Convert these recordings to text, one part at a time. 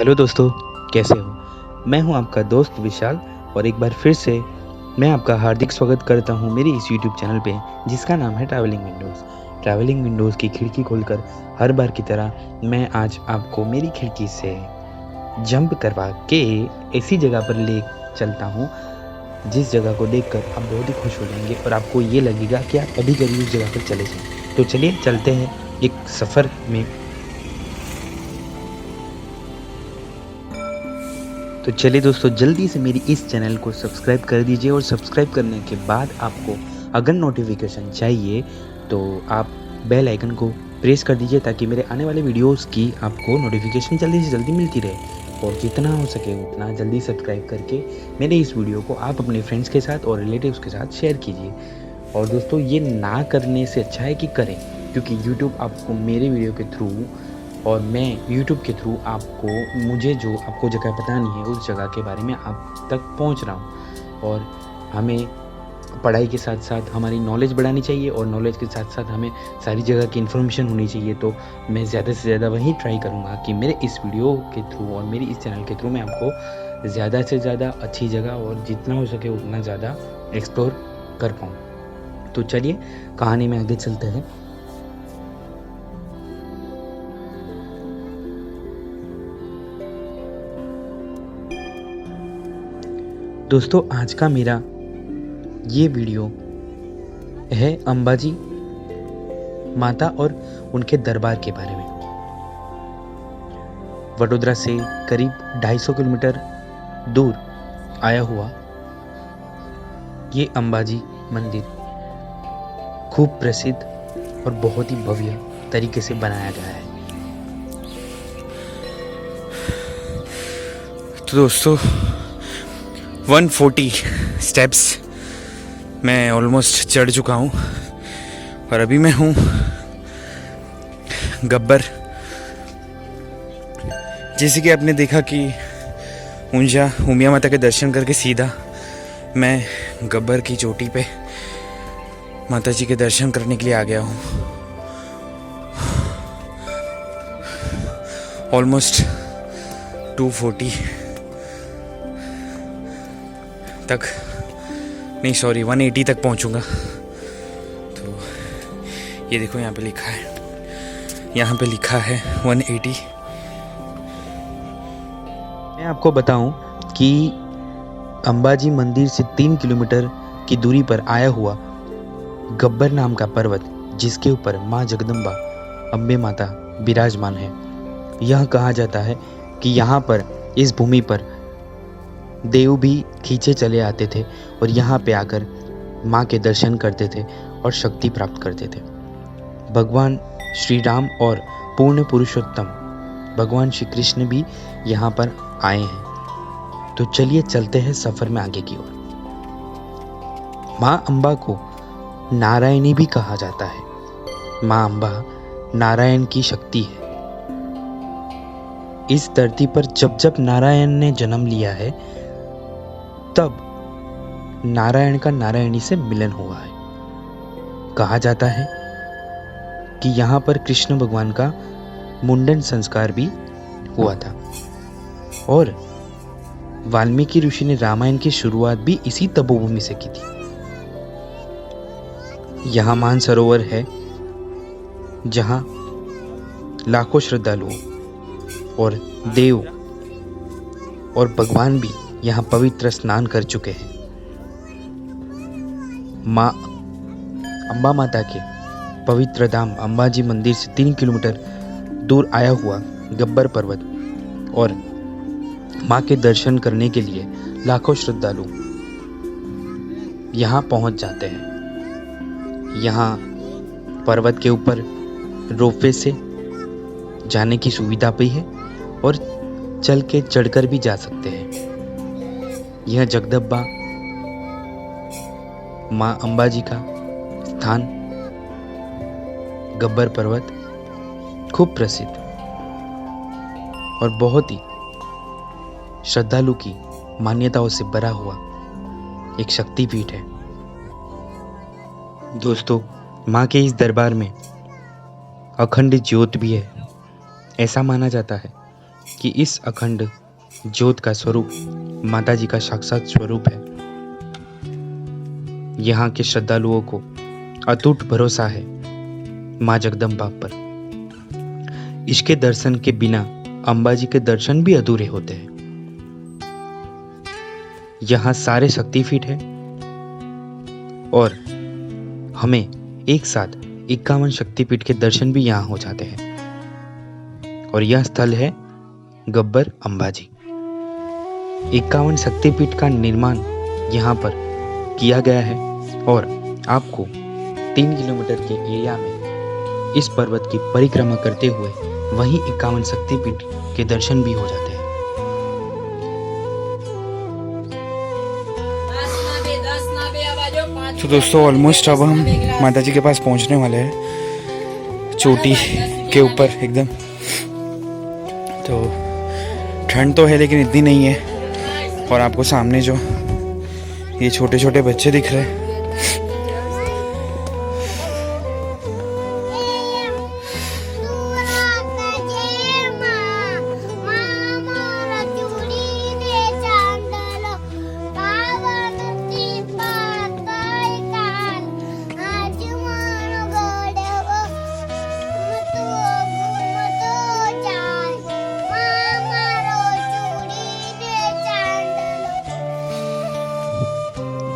Hello दोस्तों, कैसे हो? मैं हूं आपका दोस्त विशाल और एक बार फिर से मैं आपका हार्दिक स्वागत करता हूं मेरे इस यूट्यूब चैनल पे जिसका नाम है ट्रैवलिंग विंडोज़। ट्रैवलिंग विंडोज़ की खिड़की खोलकर हर बार की तरह मैं आज आपको मेरी खिड़की से जंप करवा के ऐसी जगह पर ले चलता हूं जिस जगह को देखकर आप बहुत ही खुश हो जाएंगे और आपको ये लगेगा कि आप अभी कभी उस जगह पर चले जाएं। तो चलिए चलते हैं एक सफ़र में। तो चलिए दोस्तों, जल्दी से मेरी इस चैनल को सब्सक्राइब कर दीजिए और सब्सक्राइब करने के बाद आपको अगर नोटिफिकेशन चाहिए तो आप बेल आइकन को प्रेस कर दीजिए ताकि मेरे आने वाले वीडियोस की आपको नोटिफिकेशन जल्दी से जल्दी मिलती रहे। और जितना हो सके उतना जल्दी सब्सक्राइब करके मेरे इस वीडियो को आप अपने फ्रेंड्स के साथ और रिलेटिव्स के साथ शेयर कीजिए। और दोस्तों, ये ना करने से अच्छा है कि करें, क्योंकि यूट्यूब आपको मेरे वीडियो के थ्रू और मैं यूट्यूब के थ्रू मुझे जो आपको जगह बतानी है उस जगह के बारे में आप तक पहुंच रहा हूं। और हमें पढ़ाई के साथ साथ हमारी नॉलेज बढ़ानी चाहिए और नॉलेज के साथ साथ हमें सारी जगह की इन्फॉर्मेशन होनी चाहिए। तो मैं ज़्यादा से ज़्यादा वही ट्राई करूँगा कि मेरे इस वीडियो के थ्रू और मेरी इस चैनल के थ्रू मैं आपको ज़्यादा से ज़्यादा अच्छी जगह और जितना हो सके उतना ज़्यादा एक्सप्लोर कर पाऊँ। तो चलिए कहानी में आगे चलते हैं। दोस्तों, आज का मेरा ये वीडियो है अंबाजी माता और उनके दरबार के बारे में। वडोदरा से करीब 250 किलोमीटर दूर आया हुआ ये अंबाजी मंदिर खूब प्रसिद्ध और बहुत ही भव्य तरीके से बनाया गया है। तो दोस्तों 140 स्टेप्स मैं ऑलमोस्ट चढ़ चुका हूँ और अभी मैं हूँ गब्बर। जैसे कि आपने देखा कि उमिया माता के दर्शन करके सीधा मैं गब्बर की चोटी पे माता जी के दर्शन करने के लिए आ गया हूँ। ऑलमोस्ट 240 तक नहीं, सॉरी 180 तक पहुंचूंगा। तो ये देखो यहाँ पे लिखा है 180। मैं आपको बताऊं कि अंबाजी मंदिर से 3 किलोमीटर की दूरी पर आया हुआ गब्बर नाम का पर्वत, जिसके ऊपर माँ जगदम्बा अम्बे माता विराजमान है। यह कहा जाता है कि यहाँ पर इस भूमि पर देव भी खींचे चले आते थे और यहाँ पे आकर माँ के दर्शन करते थे और शक्ति प्राप्त करते थे। भगवान श्री राम और पूर्ण पुरुषोत्तम भगवान श्री कृष्ण भी यहाँ पर आए हैं। तो चलिए चलते हैं सफर में आगे की ओर। माँ अम्बा को नारायणी भी कहा जाता है। माँ अम्बा नारायण की शक्ति है। इस धरती पर जब जब नारायण ने जन्म लिया है तब नारायण का नारायणी से मिलन हुआ है। कहा जाता है कि यहाँ पर कृष्ण भगवान का मुंडन संस्कार भी हुआ था और वाल्मीकि ऋषि ने रामायण की शुरुआत भी इसी तपोभूमि से की थी। यहाँ मानसरोवर है जहाँ लाखों श्रद्धालुओं और देव और भगवान भी यहाँ पवित्र स्नान कर चुके हैं। माँ अम्बा माता के पवित्र धाम अंबाजी मंदिर से 3 किलोमीटर दूर आया हुआ गब्बर पर्वत और माँ के दर्शन करने के लिए लाखों श्रद्धालु यहाँ पहुँच जाते हैं। यहाँ पर्वत के ऊपर रोपवे से जाने की सुविधा भी है और चल के चढ़कर भी जा सकते हैं। यह जगदम्बा माँ अंबाजी का स्थान गब्बर पर्वत खूब प्रसिद्ध और बहुत ही श्रद्धालु की मान्यताओं से भरा हुआ एक शक्तिपीठ है। दोस्तों, माँ के इस दरबार में अखंड ज्योत भी है। ऐसा माना जाता है कि इस अखंड ज्योत का स्वरूप माता जी का साक्षात स्वरूप है। यहाँ के श्रद्धालुओं को अटूट भरोसा है माँ जगदम्बा पर। इसके दर्शन के बिना अंबाजी के दर्शन भी अधूरे होते हैं। यहाँ सारे शक्तिपीठ है और हमें एक साथ 51 शक्तिपीठ के दर्शन भी यहाँ हो जाते हैं। और यह स्थल है गब्बर अंबाजी। 51 शक्तिपीठ का निर्माण यहाँ पर किया गया है और आपको 3 किलोमीटर के एरिया में इस पर्वत की परिक्रमा करते हुए वहीं 51 शक्तिपीठ के दर्शन भी हो जाते हैं। तो दोस्तों ऑलमोस्ट अब हम माता जी के पास पहुंचने वाले हैं, चोटी के ऊपर एकदम। तो ठंड तो है लेकिन इतनी नहीं है। और आपको सामने जो ये छोटे छोटे बच्चे दिख रहे हैं,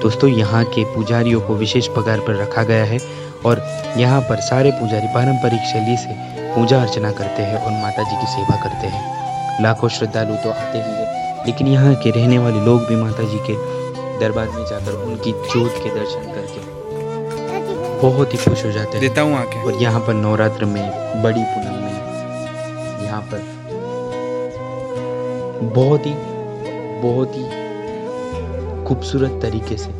दोस्तों यहाँ के पुजारियों को विशेष पगार पर रखा गया है और यहाँ पर सारे पुजारी पारंपरिक शैली से पूजा अर्चना करते हैं और माता जी की सेवा करते हैं। लाखों श्रद्धालु तो आते ही हैं, लेकिन यहाँ के रहने वाले लोग भी माता जी के दरबार में जाकर उनकी ज्योत के दर्शन करके बहुत ही खुश हो जाते हैं। देता हूँ आके। और यहाँ पर नवरात्र में, बड़ी पूनम में यहाँ पर बहुत ही खूबसूरत तरीके से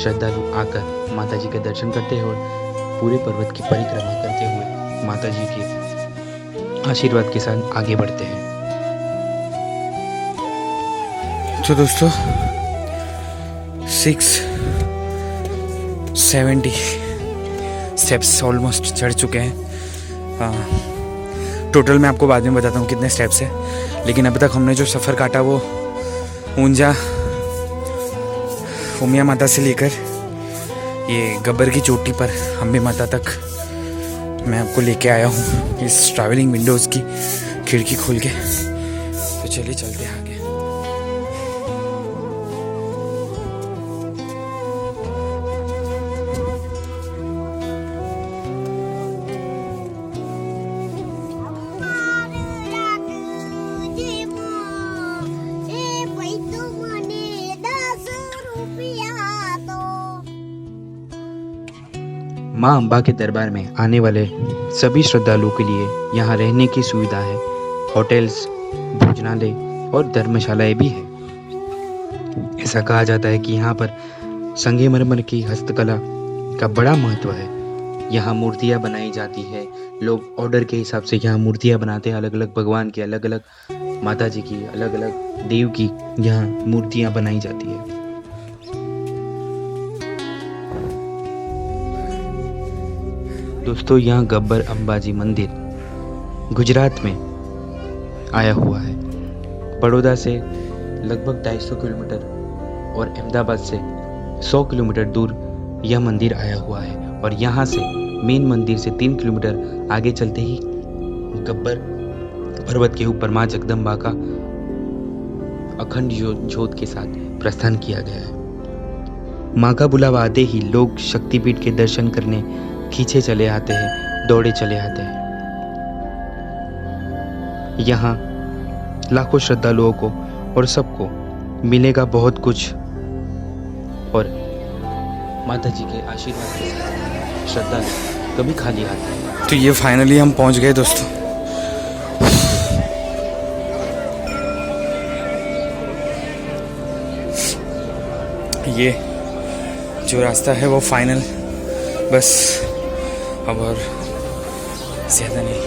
श्रद्धालु आकर माता जी के दर्शन करते हैं और पूरे पर्वत की परिक्रमा करते हुए माता जी के आशीर्वाद के साथ आगे बढ़ते हैं। तो दोस्तों 670 स्टेप्स ऑलमोस्ट चढ़ चुके हैं। टोटल मैं आपको बाद में बताता हूँ कितने स्टेप्स हैं, लेकिन अभी तक हमने जो सफ़र काटा वो ऊंजा उमिया माता से लेकर ये गब्बर की चोटी पर अम्बे माता तक मैं आपको लेके आया हूँ इस ट्रैवलिंग विंडोज़ की खिड़की खोल के। तो चलिए चलते हैं आगे। माँ अम्बा के दरबार में आने वाले सभी श्रद्धालुओं के लिए यहाँ रहने की सुविधा है। होटल्स, भोजनालय और धर्मशालाएं भी है। ऐसा कहा जाता है कि यहाँ पर संगमरमर की हस्तकला का बड़ा महत्व है। यहाँ मूर्तियाँ बनाई जाती है। लोग ऑर्डर के हिसाब से यहाँ मूर्तियाँ बनाते हैं। अलग अलग भगवान की, अलग अलग माता जी की, अलग अलग देव की यहाँ मूर्तियाँ बनाई जाती है। दोस्तों यहाँ गब्बर अंबाजी मंदिर गुजरात में आया हुआ है। बड़ौदा से लगभग 250 किलोमीटर और अहमदाबाद से 100 किलोमीटर दूर यह मंदिर आया हुआ है। और यहाँ से मेन मंदिर से 3 किलोमीटर आगे चलते ही गब्बर पर्वत के ऊपर माँ जगदम्बा का अखंड ज्योत के साथ प्रस्थान किया गया है। माँ का बुलावा आते ही लोग शक्तिपीठ के दर्शन करने खींचे चले आते हैं, दौड़े चले आते हैं। यहाँ लाखों श्रद्धालुओं को और सबको मिलेगा बहुत कुछ और माता जी के आशीर्वाद के साथ श्रद्धालु कभी खाली आते हैं। तो ये फाइनली हम पहुंच गए दोस्तों। ये जो रास्ता है वो फाइनल, बस अब और ज़्यादा नहीं।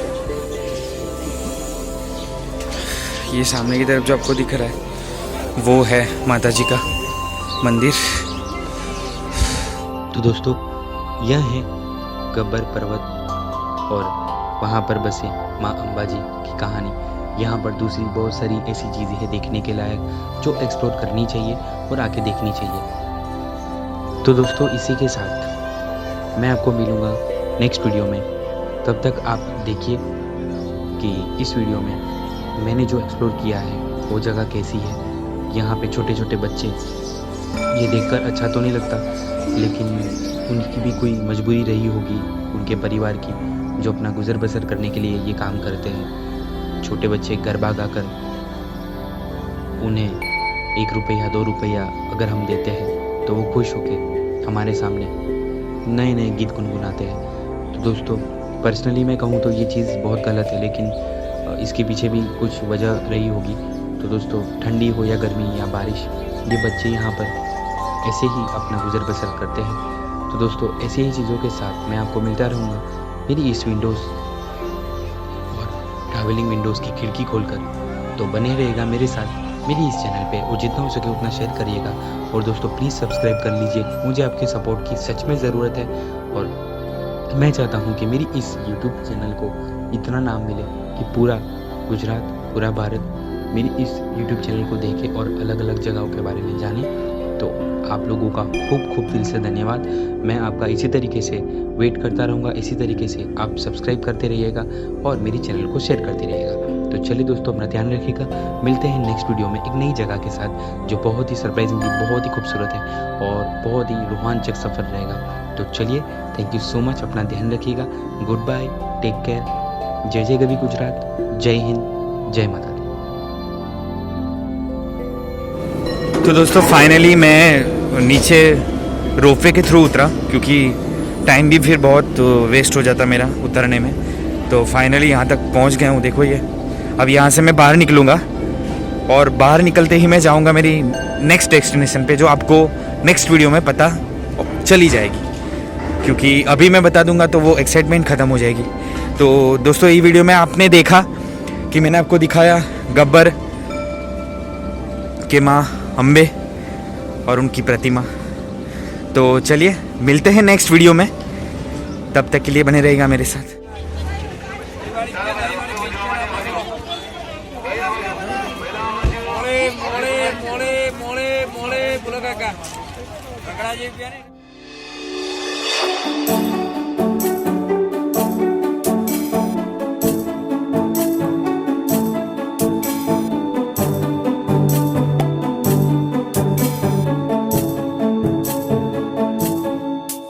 ये सामने की तरफ जो आपको दिख रहा है वो है माता जी का मंदिर। तो दोस्तों यह है गब्बर पर्वत और वहाँ पर बसे माँ अम्बा जी की कहानी। यहाँ पर दूसरी बहुत सारी ऐसी चीज़ें हैं देखने के लायक जो एक्सप्लोर करनी चाहिए और आके देखनी चाहिए। तो दोस्तों इसी के साथ मैं आपको मिलूँगा नेक्स्ट वीडियो में। तब तक आप देखिए कि इस वीडियो में मैंने जो एक्सप्लोर किया है वो जगह कैसी है। यहाँ पे छोटे छोटे बच्चे, ये देखकर अच्छा तो नहीं लगता, लेकिन उनकी भी कोई मजबूरी रही होगी उनके परिवार की, जो अपना गुजर बसर करने के लिए ये काम करते हैं। छोटे बच्चे घर भाग आकर उन्हें 1 रुपया 2 रुपया अगर हम देते हैं तो वो खुश होके हमारे सामने नए नए गीत गुनगुनाते हैं। तो दोस्तों पर्सनली मैं कहूँ तो ये चीज़ बहुत गलत है, लेकिन इसके पीछे भी कुछ वजह रही होगी। तो दोस्तों ठंडी हो या गर्मी या बारिश, ये बच्चे यहाँ पर ऐसे ही अपना गुजर बसर करते हैं। तो दोस्तों ऐसी ही चीज़ों के साथ मैं आपको मिलता रहूँगा मेरी इस विंडोज़ और ट्रैवलिंग विंडोज़ की खिड़की खोलकर। तो बने रहेगा मेरे साथ मेरी इस चैनल पे, और जितना हो सके उतना शेयर करिएगा। और दोस्तों प्लीज़ सब्सक्राइब कर लीजिए, मुझे आपके सपोर्ट की सच में ज़रूरत है। और मैं चाहता हूँ कि मेरी इस यूट्यूब चैनल को इतना नाम मिले कि पूरा गुजरात, पूरा भारत मेरी इस यूट्यूब चैनल को देखे और अलग अलग जगहों के बारे में जाने। तो आप लोगों का खूब खूब दिल से धन्यवाद। मैं आपका इसी तरीके से वेट करता रहूँगा, इसी तरीके से आप सब्सक्राइब करते रहिएगा और मेरी चैनल को शेयर करते रहिएगा। तो चलिए दोस्तों अपना ध्यान रखिएगा, मिलते हैं नेक्स्ट वीडियो में एक नई जगह के साथ जो बहुत ही सरप्राइजिंगली बहुत ही खूबसूरत है और बहुत ही रोमांचक सफ़र रहेगा। तो चलिए, थैंक यू सो मच, अपना ध्यान रखिएगा, गुड बाय, टेक केयर, जय जय गवी गुजरात, जय हिंद, जय माता दी। तो दोस्तों फाइनली मैं नीचे रोपवे के थ्रू उतरा, क्योंकि टाइम भी फिर बहुत वेस्ट हो जाता मेरा उतरने में। तो फाइनली यहाँ तक पहुँच गया हूँ। देखो ये, अब यहाँ से मैं बाहर निकलूँगा और बाहर निकलते ही मैं जाऊँगा मेरी नेक्स्ट डेस्टिनेशन पे, जो आपको नेक्स्ट वीडियो में पता चली जाएगी, क्योंकि अभी मैं बता दूँगा तो वो एक्साइटमेंट ख़त्म हो जाएगी। तो दोस्तों ये वीडियो में आपने देखा कि मैंने आपको दिखाया गब्बर के माँ अम्बे और उनकी प्रतिमा। तो चलिए मिलते हैं नेक्स्ट वीडियो में, तब तक के लिए बने रहेगा मेरे साथ। मोड़े बोलो काका